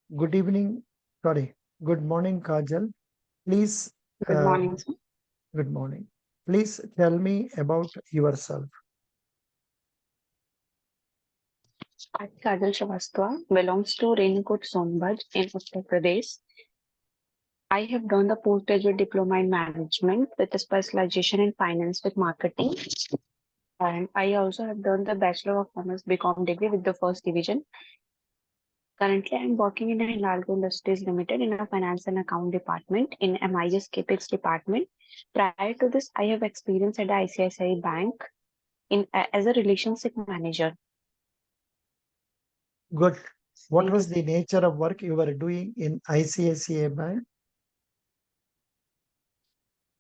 Good evening. Sorry. Good morning, Kajal. Please, Good uh, morning, sir. good morning. Please tell me about yourself. I, Kajal Shrivastava, belongs to Renikot Sonbhaj in Uttar Pradesh. I have done the postgraduate diploma in management with a specialization in finance with marketing. And I also have done the Bachelor of Commerce BCom degree with the first division. Currently, I am working in Hindalco Industries Limited in a finance and account department in MIS CAPEX department. Prior to this, I have experience at the ICICI Bank as a relationship manager. Good. What Thank was you. the nature of work you were doing in ICICI Bank?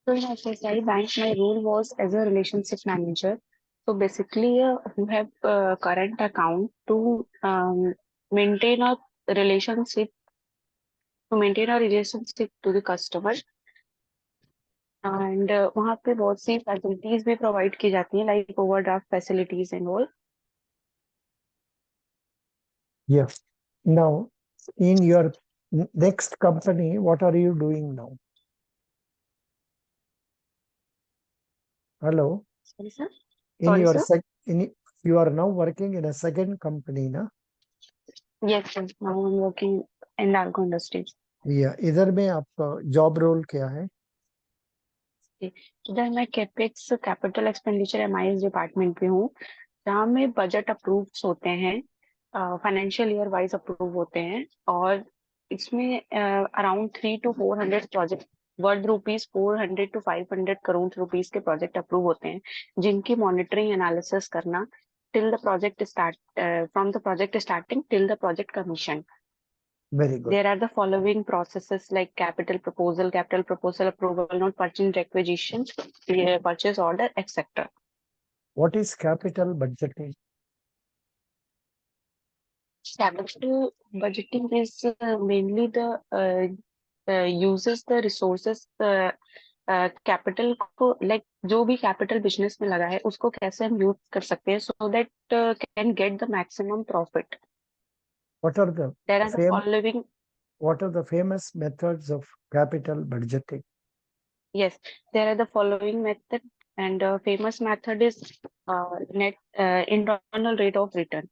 So in ICICI Bank, my role was as a relationship manager. So basically, you have a current account maintain a relationship maintain a relationship to the customer. And वहाँ पे बहुत सी facilities भी provide की जाती हैं like overdraft facilities and all. Yes. Now, in your next company, what are you doing now? Hello. Sorry sir. In sorry your sir. sec, in you are now working in a second company, na? Yes sir, now I am working in Dalco industries. Yeah. इधर में आपका job role क्या है? इधर मैं capex capital expenditure MIS department पे हूँ, जहाँ में बजट अप्रूव्स होते हैं, फाइनेंशियल ईयर वाइज अप्रूव होते हैं. और इसमें around 300 to 400 project worth ₹400 to 500 crore rupees के प्रोजेक्ट अप्रूव होते हैं, जिनकी मॉनिटरिंग एनालिसिस करना till the project start from the project starting till the project commission. Very good. There are the following processes like capital proposal approval note, purchase requisition, purchase order, etc. What is capital budgeting? Capital budgeting is mainly the uses the resources capital को like जो भी capital business में लगा है उसको कैसे हम use कर सकते हैं so that can get the maximum profit. What are the there are the fam following. What are the famous methods of capital budgeting? Yes, there are the following method, and famous method is net internal rate of return,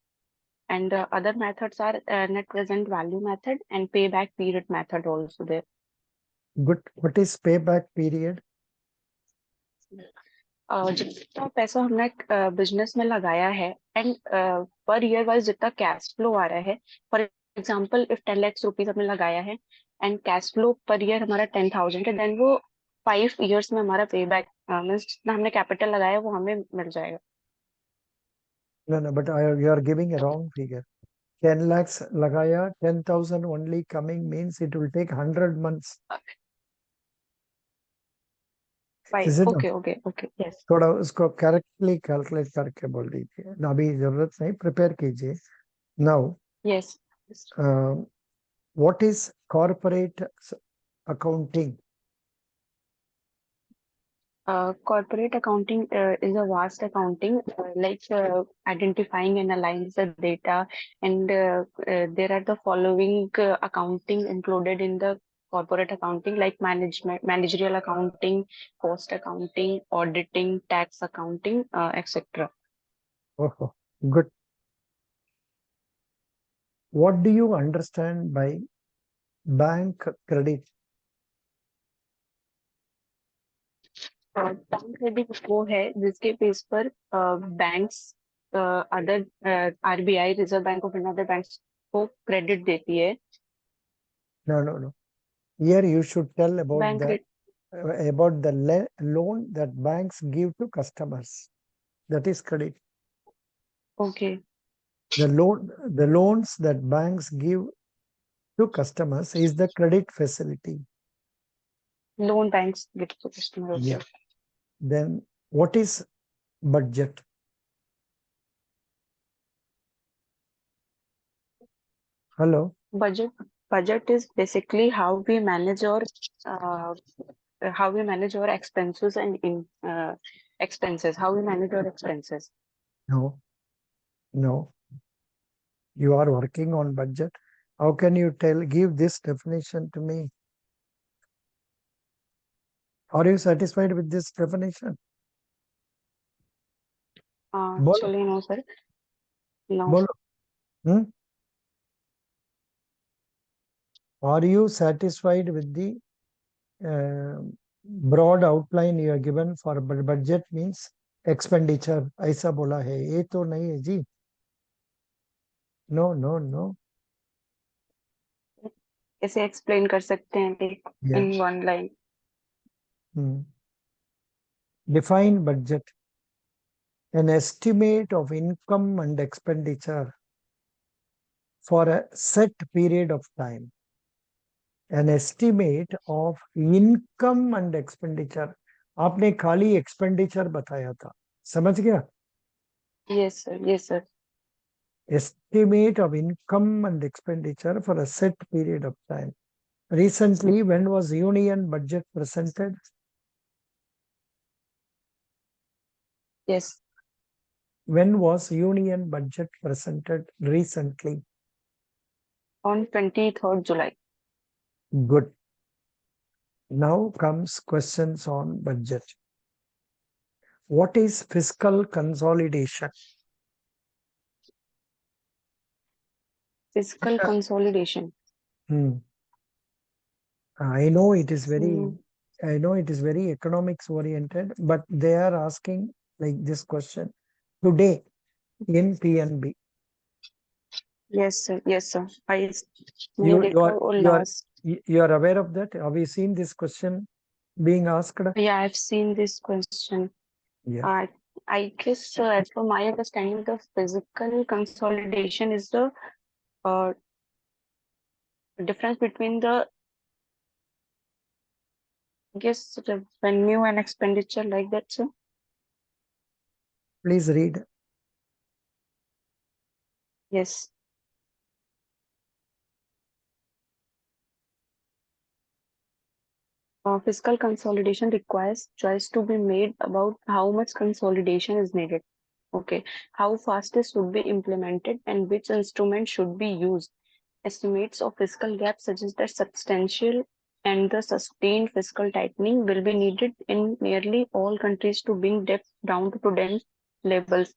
and other methods are net present value method and payback period method also there. Good. What is payback period? जितना पैसा हमने business में लगाया है and per year wise जितना cash flow आ रहा है, for example if 10 lakh rupees हमने लगाया है and cash flow per year हमारा 10,000 है, देन वो 5 years में हमारा पे बैक मीन्स जितना हमने कैपिटल लगाया है वो हमें मिल जाएगा. No, but you are giving a wrong figure. 10 lakhs lagaya, 10,000 only coming means it will take 100 months. Five. Is it? Okay okay okay. Yes. थोड़ा उसको करेक्टली कैलकुलेट करके बोल दीजिए. अभी जरूरत नहीं, प्रिपेयर कीजिए. Now yes. What is corporate accounting? Corporate accounting is a vast accounting, like identifying and aligning the data, and there are the following accounting included in the corporate accounting, like managerial accounting, cost accounting, auditing, tax accounting, etc. Oh, good. What do you understand by bank credit? Bank credit वो है जिसके base पर banks other RBI reserve bank of India other banks को credit देती है. No. Here you should tell bank about the loan that banks give to customers. That is credit. Okay. The loans that banks give to customers is the credit facility. Loan banks gift to customer. Yeah. Then what is budget? Hello. Budget is basically uh, how we manage our expenses and expenses, how we manage our expenses. No. You are working on budget. How can you give this definition to me? Are you satisfied with this definition? Bolo, Actually, no, sir. No. bolo. Hmm? Are you satisfied with the uh, broad outline you are given for budget means expenditure? ऐसा बोला है, ये तो नहीं है जी. No, no, no. कैसे explain कर सकते हैं like Yeah. in one line? Hmm. Define budget. An estimate of income and expenditure for a set period of time. An estimate of income and expenditure. आपने खाली expenditure बताया था, समझ गया? Yes, sir. Yes, sir. Estimate of income and expenditure for a set period of time. Recently, when was union budget presented? Yes. When was union budget presented recently? On 23rd July. Good. Now comes questions on budget. What is fiscal consolidation? Fiscal Uh, consolidation. hmm. I know it is Hmm. very economics oriented, but they are asking like this question today in PNB. Yes, sir. Yes, sir. मैंने You you देखा are वो you are last. you are aware of that? Have you seen this question being asked? Yeah, I've seen this question. Yeah. Uh, I guess, as per my understanding, the physical consolidation is the uh, difference between the, I guess, revenue and expenditure, like that, sir. Please read. Yes. Fiscal consolidation requires choice to be made about how much consolidation is needed. Okay. How fast this should be implemented and which instrument should be used. Estimates of fiscal gap suggest that substantial and the sustained fiscal tightening will be needed in nearly all countries to bring debt down to prudent levels.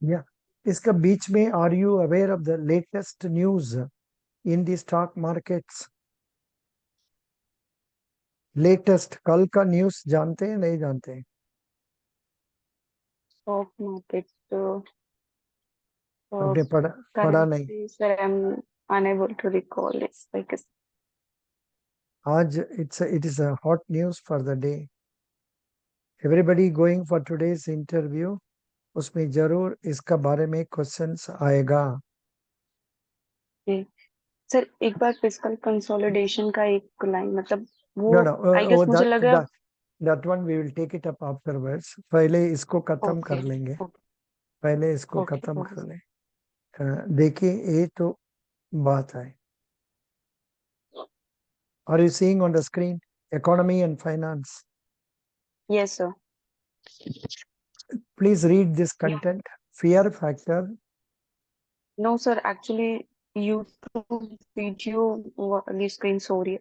Yeah. इसका बीच में are you aware of the latest news in the stock markets? Latest कल का news जानते हैं नहीं जानते हैं? Stock market, आपने पढ़ा नहीं? currency, sir, I'm unable to recall. It's like आज it is a hot news for the day. Everybody going for today's interview, उसमें जरूर इसका बारे में क्वेश्चंस आएगा. सर एक बार फिस्कल कंसोलिडेशन का एक लाइन मतलब वो No, no, आई गेस मुझे लगा. that one we will take it up afterwards. पहले इसको खत्म ओके कर लेंगे. ओके पहले इसको ओके खत्म ओके कर लें. देखिए ये तो बात है. Are you seeing on the screen economy and finance? Yes sir. Please read this content. Fear factor. No sir actually YouTube video वाली स्क्रीन सो रही है.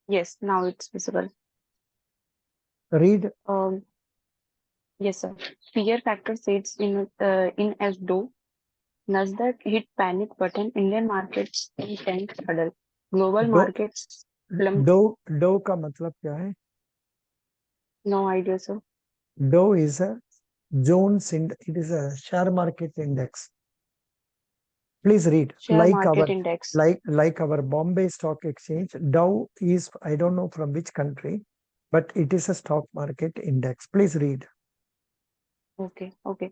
Yes now it's visible. Read. Yes sir. Fear factor sets in as though Nasdaq hit panic button, Indian markets in 10th huddle. Global Do markets plummet. do का मतलब क्या है? No idea, sir. Do is a it is a share market index. Please read. Share market index. Like our Bombay Stock Exchange, Dow is I don't know from which country, but it is a stock market index. Please read. Okay, okay.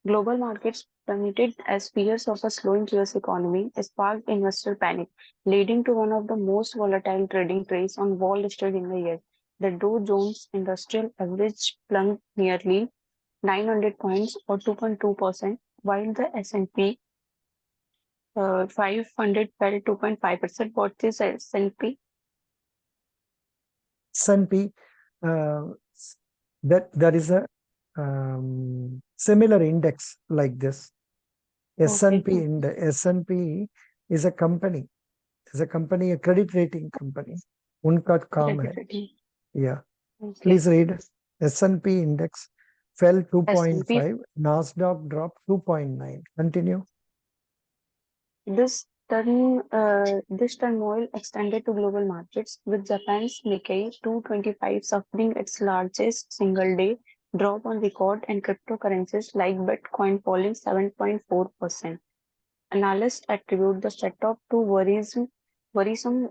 Global markets plummeted as fears of a slowing US economy sparked investor panic, leading to one of the most volatile trading days on Wall Street in the year. The Dow Jones Industrial Average plunged nearly 900 points or 2.2%, while the S&P 500 fell 2.5%. What is S&P? S&P. Uh, There is a similar index like this. Okay. S&P is a company. Is a company, a credit rating company. उनका काम है. Credit rating. Yeah. Okay. Please read. S&P index fell S&P. 2.5. Nasdaq dropped 2.9. Continue. This turmoil extended to global markets, with Japan's Nikkei 225 suffering its largest single-day drop on record, and cryptocurrencies like Bitcoin falling 7.4%. Analysts attribute the setup to worrisome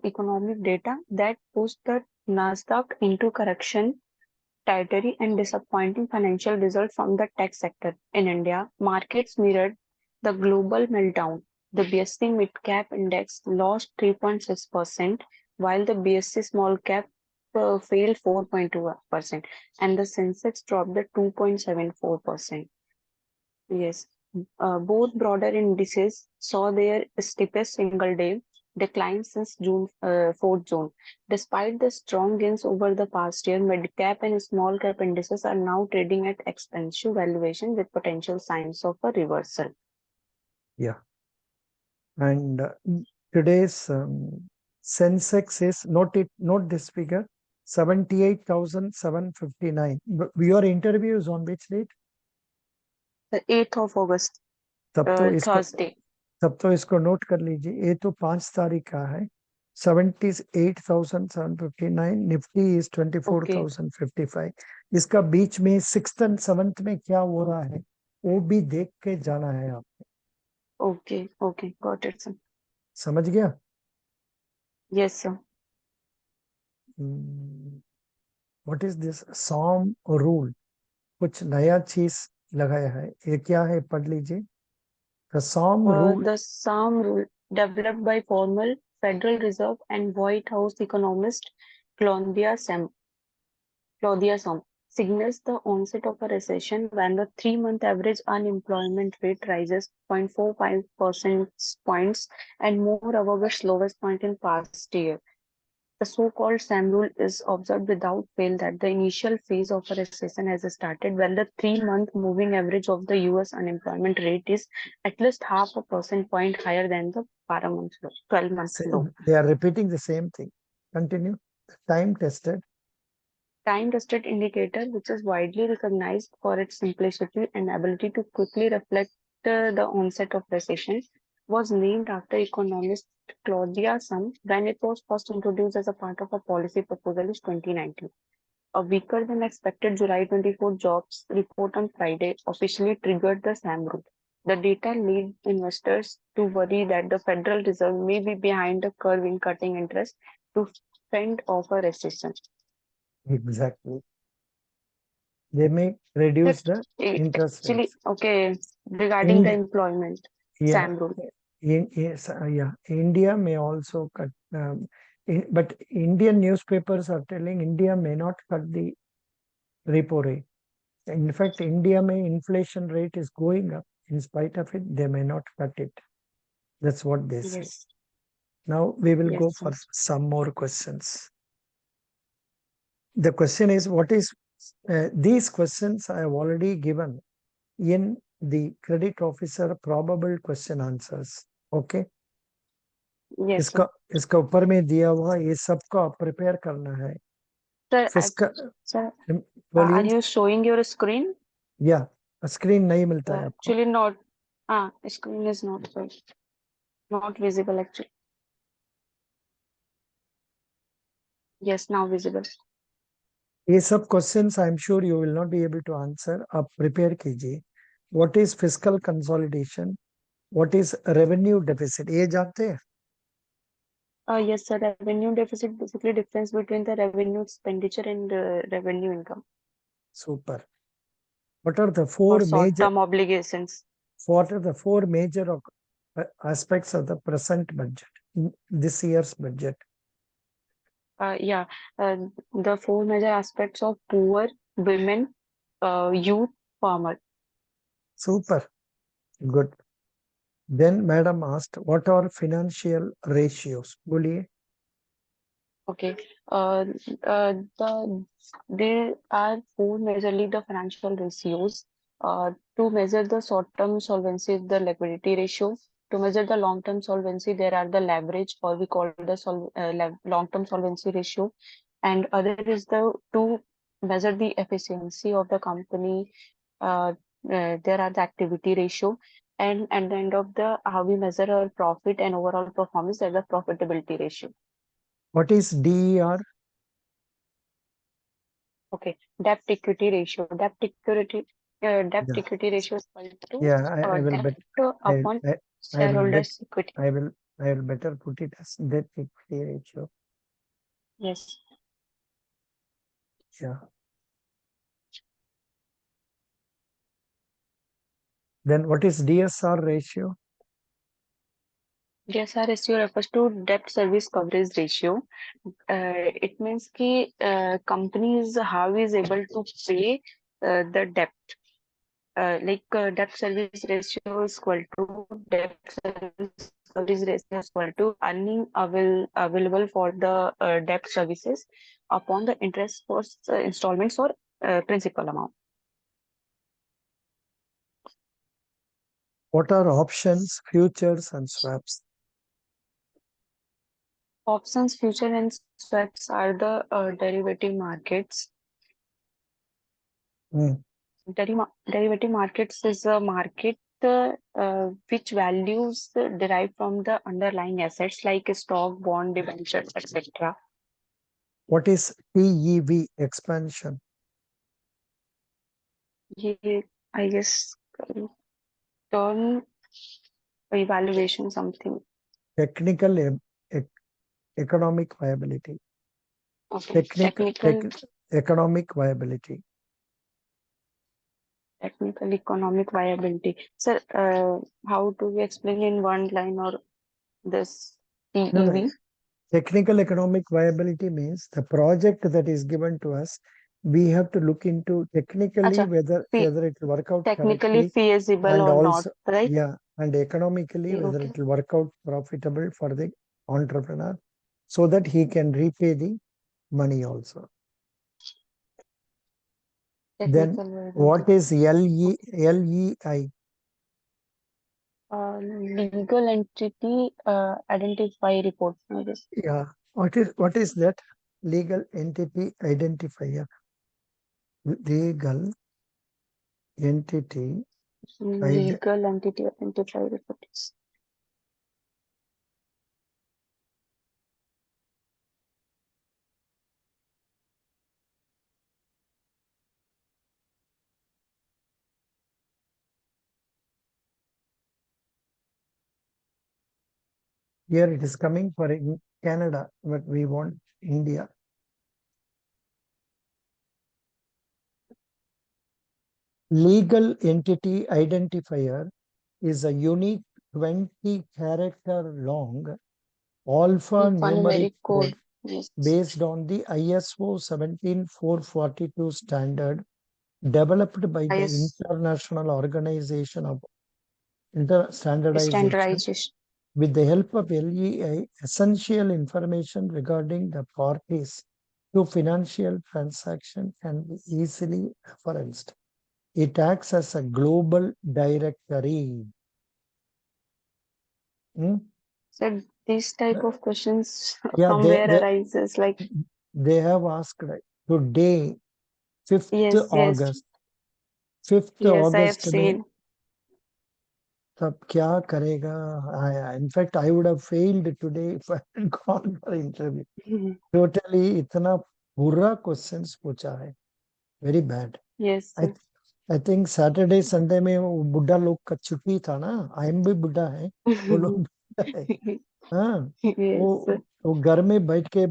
economic data that pushed the Nasdaq into correction territory and disappointing financial results from the tech sector. In India, markets mirrored the global meltdown. The BSE Mid-Cap Index lost 3.6%, while the BSE Small Cap failed 4.2%, and the Sensex dropped the 2.74%. Yes. Both broader indices saw their steepest single-day decline since 4th June. Despite the strong gains over the past year, mid-cap and small-cap indices are now trading at expensive valuation with potential signs of a reversal. Yeah. And today's Sensex is note this figure 78,759. Your interview is on which date? The 8th of August, तब तो इसको Thursday. तब तो इसको note कर लीजिए. ये तो 5 तारीख का है. 78,759. Nifty is Okay, 24,055. इसका बीच में 6th and 7th में क्या हो रहा है वो भी देख के जाना है. आप okay, got it, sir. समझ गया. Yes, sir. What is this SAM rule? कुछ नया चीज लगाया है. ये क्या है? पढ़ लीजिए. The SAM rule. The SAM rule, developed by former Federal Reserve and White House economist Claudia Shum, signals the onset of a recession when the 3-month average unemployment rate rises 0.45 percentage points and more above its lowest point in past year. The so-called SAM rule is observed without fail that the initial phase of a recession has started when the 3-month moving average of the US unemployment rate is at least half a percent point higher than the 12-month low. They are repeating the same thing. Continue. Time tested. Time-tested indicator, which is widely recognized for its simplicity and ability to quickly reflect the onset of recession, was named after economist Claudia Shum when it was first introduced as a part of a policy proposal in 2019. A weaker than expected July 24 jobs report on Friday officially triggered the SAM rule. The data led investors to worry that the Federal Reserve may be behind the curve in cutting interest to fend off a recession. Exactly. They may reduce the interest Actually, rates. okay, regarding the India, employment, yeah, SAM rule. yes, yeah. India may also cut, but Indian newspapers are telling India may not cut the repo rate. In fact, India may inflation rate is going up. In spite of it, they may not cut it. That's what they say. Yes, Now we will go yes, for yes. some more questions. The question is, what is these questions I have already given in the credit officer probable question answers. Okay. Yes, sir. इसका ऊपर में दिया हुआ ये सबका prepare करना है. Sir, फिसका sir, are बोलिए. you showing your screen? या स्क्रीन नहीं मिलता है आपको. Actually, not. Screen is not visible actually. Yes, now visible. ये सब questions I am sure you will not be able to answer. आप प्रिपेयर कीजिए. What is fiscal consolidation? What is revenue deficit? ये जानते हैं? Yes, sir. Revenue deficit basically difference between the revenue expenditure and revenue income super. What are the for four major short-term obligations. what are the four major aspects of the present budget, this year's budget? Yeah, the four major aspects of poor, women, youth, farmer. Super. Good. Then madam asked, what are financial ratios? बोलिए. Okay. The there are four majorly the financial ratios. To measure the short-term solvency, the liquidity ratio. To measure the long-term solvency, there are the leverage, or we call the long-term solvency ratio. And other is the to measure the efficiency of the company. Uh, there are the activity ratio, and at the end of the how we measure our profit and overall performance, there's the profitability ratio. What is DER? Okay, debt equity ratio. Debt Yeah, equity ratio is equal to yeah. I will debt bet. I, upon I I will bet. shareholders' equity. I will. I will better put it as debt equity ratio. Yes. Yeah. Then what is DSR ratio? DSR ratio refers to debt service coverage ratio. It means कि companies how is able to pay the debt. Debt service ratio is equal to debt service coverage ratio is equal to earning available for the debt services upon the interest for installments or principal amount. What are options, futures, and swaps? Options, future, and swaps are the derivative markets. Hmm. Derivative markets is a market which values derived from the underlying assets like stock, bond, debentures, etc. What is TEV expansion? ये I guess turn evaluation something. Technical economic viability. Okay, Technical economic viability. technical economic viability. Sir, how do we explain in one line or this No, no. TEV? Technical economic viability means the project that is given to us, we have to look into technically Acha, whether it will work out technically correctly, feasible and or not, also, right? yeah, and economically whether Okay, it will work out profitable for the entrepreneur, so that he can repay the money also. Then technical viability. what is LEI? Legal entity identify report, I guess. Yeah. What is that? Legal entity identifier. Legal entity Legal entity identify reports. Here it is coming for in Canada, but we want India. Legal entity identifier is a unique 20-character long alphanumeric Alphanumeric code code. Yes. based on the ISO 17442 standard developed by the Highest International Organization of Standardization. standardization. With the help of LEI, essential information regarding the parties to financial transaction can be easily referenced. It acts as a global directory. Hmm? So these type of questions Yeah, from where arises like they have asked today, 5th yes, yes, August. 5th yes, I have August में seen. तब क्या करेगा? In fact, I would have failed today if I had gone for interview. Totally इतना बुरा questions पूछा है. Very bad. Yes, I I think Saturday Sunday में वो बुढ़ा लोग का छुट्टी था ना. I am भी बुढ़ा है. वो लोग बुढ़ा है. हाँ. yes, वो घर में बैठ के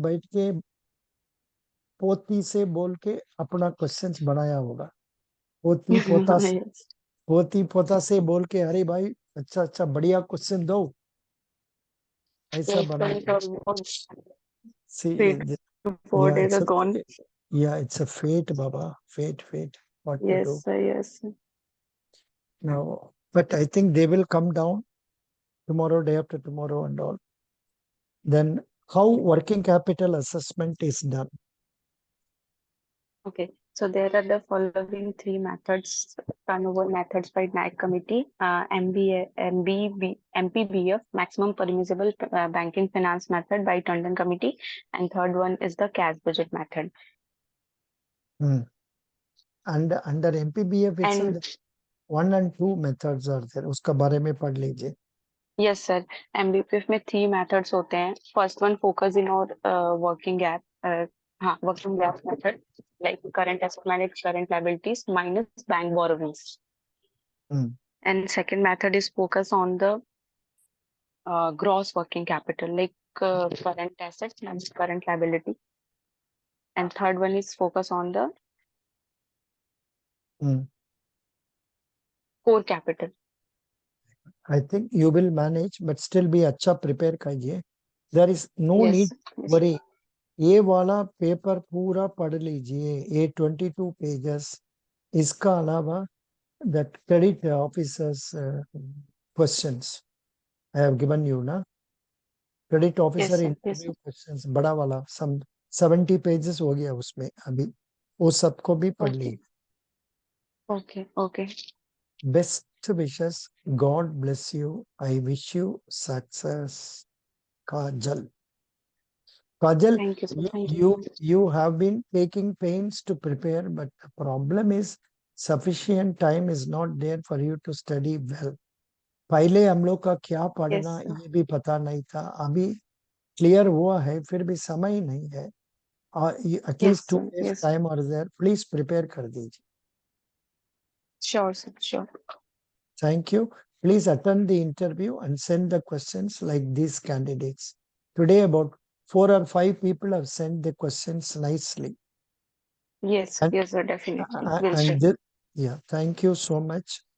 पोती से बोल के अपना क्वेश्चंस बनाया होगा. पोती पोता yes, पोती पोता से बोल के अरे भाई अच्छा अच्छा बढ़िया क्वेश्चन दो, ऐसा yes, बनाया. but or what See, wait, yeah, 4 days are gone. it's a fate, Baba. Fate. What to do Yes, yes, now? But I think they will come down tomorrow, day after tomorrow, and all. Then how working capital assessment is done? Okay, so there are the following three methods, turnover methods by NAC committee, MPBF, maximum permissible banking finance method by Tandon committee, and third one is the cash budget method. Hmm. And under MPBF itself, And 1 and 2 methods are there. उसका बारे में पढ़ लीजिए. yes, sir, MBPF में three methods होते हैं. First one focus in और working gap, हाँ working gap method, like current asset minus current liabilities minus bank borrowings. Hmm. And second method is focus on the gross working capital, like current assets minus current liability. And third one is focus on the Hmm. core capital. I think you will manage, but still be अच्छा prepare कीजिए. There is no need Yes, to yes, worry. ये वाला paper पूरा पढ़ लीजिए. ये 22 pages. इसका अलावा that credit officers questions I have given you ना. Credit yes, officer sir, yes, interview sir. questions बड़ा वाला some 70 pages हो गया उसमें अभी. वो सबको भी पढ़ Okay, लीजिए. okay, okay. Best wishes. God bless you. I wish you success. Kajal. Kajal, Thank you, sir. Thank you. you have been taking pains to prepare, but the problem is sufficient time is not there for you to study well. पहले हम लोग का क्या Yes, पढ़ना sir. ये भी पता नहीं था. अभी क्लियर हुआ है, फिर भी समय ही नहीं है. Yes, at least 2 sir. days Yes, time और देयर. प्लीज प्रिपेयर कर दीजिए. sure, sir. Sure. Thank you. Please attend the interview and send the questions like these candidates. Today, about 4 or 5 people have sent the questions nicely. Yes, And, yes, sir. Definitely. We'll and share. yeah, thank you so much.